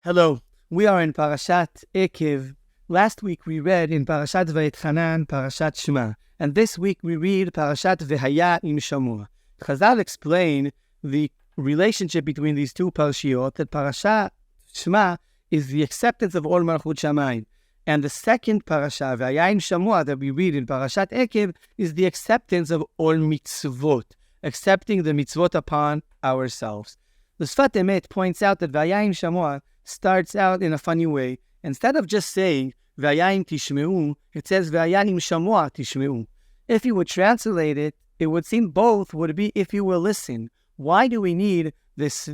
Hello, we are in Parashat Ekev. Last week we read in Parashat Vayetchanan, Parashat Shema, and this week we read Parashat Vehaya im Shamua. Chazal explain the relationship between these two parashiot, that Parashat Shema is the acceptance of all Malchut Shamayim, and the second parasha, Vehaya im Shamua, that we read in Parashat Ekev, is the acceptance of all mitzvot, accepting the mitzvot upon ourselves. The Sfat Emet points out that Vehaya im Shamua starts out in a funny way. Instead of just saying Vehaya im tishmeu, it says Vehaya im shamua tishmeu. If you would translate it, it would seem both would be if you will listen. Why do we need this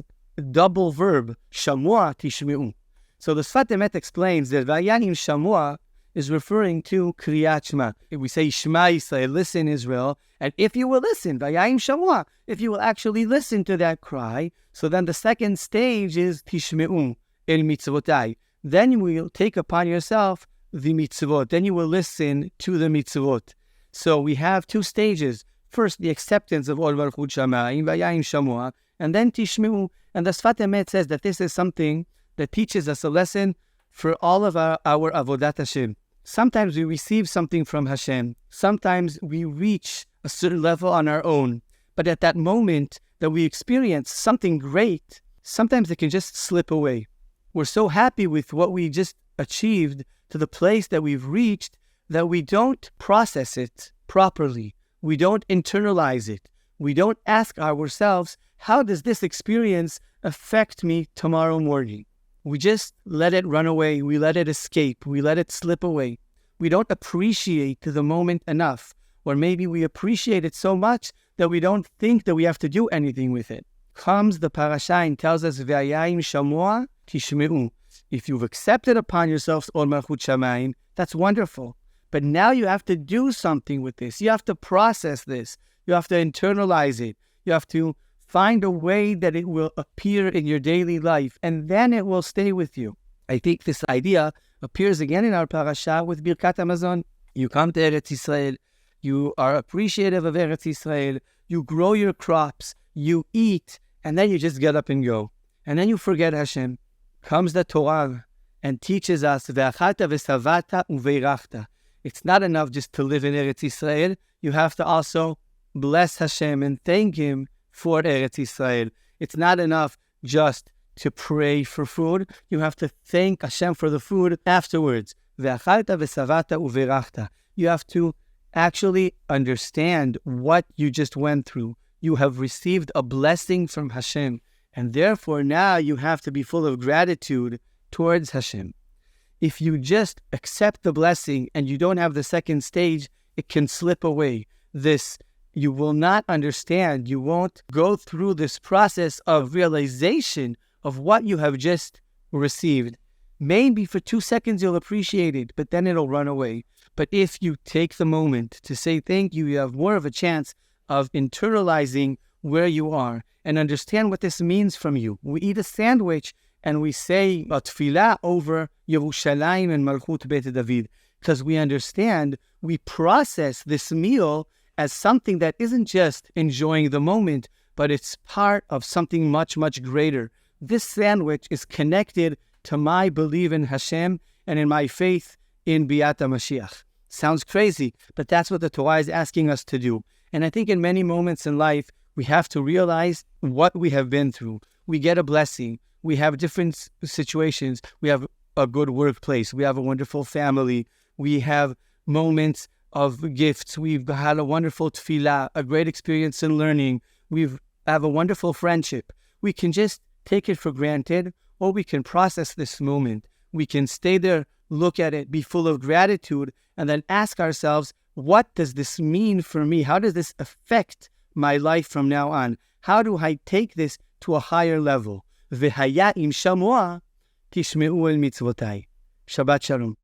double verb, shamua tishmeu? So the Sfat Emet explains that Vehaya im shamua is referring to Kriyat Shema. If we say Shema Yisrael, listen Israel, and if you will listen, Vehaya im shamua, if you will actually listen to that cry, so then the second stage is tishmeu. El mitzvotai. Then you will take upon yourself the mitzvot. Then you will listen to the mitzvot. So we have two stages. First, the acceptance of all Malchut Shamayim, Vehaya im Shamua, and then Tishmeu. And the Sfat Emet says that this is something that teaches us a lesson for all of our Avodat Hashem. Sometimes we receive something from Hashem. Sometimes we reach a certain level on our own. But at that moment that we experience something great, sometimes it can just slip away. We're so happy with what we just achieved to the place that we've reached that we don't process it properly. We don't internalize it. We don't ask ourselves, how does this experience affect me tomorrow morning? We just let it run away. We let it escape. We let it slip away. We don't appreciate the moment enough. Or maybe we appreciate it so much that we don't think that we have to do anything with it. Comes the parasha and tells us, Vehaya im shamua tishmeu. If you've accepted upon yourselves all Malchut Shamayim, that's wonderful. But now you have to do something with this. You have to process this. You have to internalize it. You have to find a way that it will appear in your daily life, and then it will stay with you. I think this idea appears again in our parasha with Birkat Hamazon. You come to Eretz Yisrael. You are appreciative of Eretz Yisrael. You grow your crops. You eat. And then you just get up and go. And then you forget Hashem. Comes the Torah and teaches us, Ve'achalta v'savata uveirachta. It's not enough just to live in Eretz Yisrael. You have to also bless Hashem and thank Him for Eretz Yisrael. It's not enough just to pray for food. You have to thank Hashem for the food afterwards. Ve'achalta v'savata uveirachta. You have to actually understand what you just went through. You have received a blessing from Hashem, and therefore now you have to be full of gratitude towards Hashem. If you just accept the blessing and you don't have the second stage, it can slip away. You will not understand. You won't go through this process of realization of what you have just received. Maybe for 2 seconds you'll appreciate it, but then it'll run away. But if you take the moment to say thank you, you have more of a chance of internalizing where you are and understand what this means from you. We eat a sandwich and we say a tefillah over Yerushalayim and Malchut Beit David because we understand, we process this meal as something that isn't just enjoying the moment, but it's part of something much, much greater. This sandwich is connected to my belief in Hashem and in my faith in Biat HaMashiach. Sounds crazy, but that's what the Torah is asking us to do. And I think in many moments in life, we have to realize what we have been through. We get a blessing. We have different situations. We have a good workplace. We have a wonderful family. We have moments of gifts. We've had a wonderful tefillah, a great experience in learning. We have a wonderful friendship. We can just take it for granted, or we can process this moment. We can stay there, look at it, be full of gratitude, and then ask ourselves, what does this mean for me? How does this affect my life from now on? How do I take this to a higher level? Vehaya im shamua tishmeu el mitzvotai. Shabbat shalom.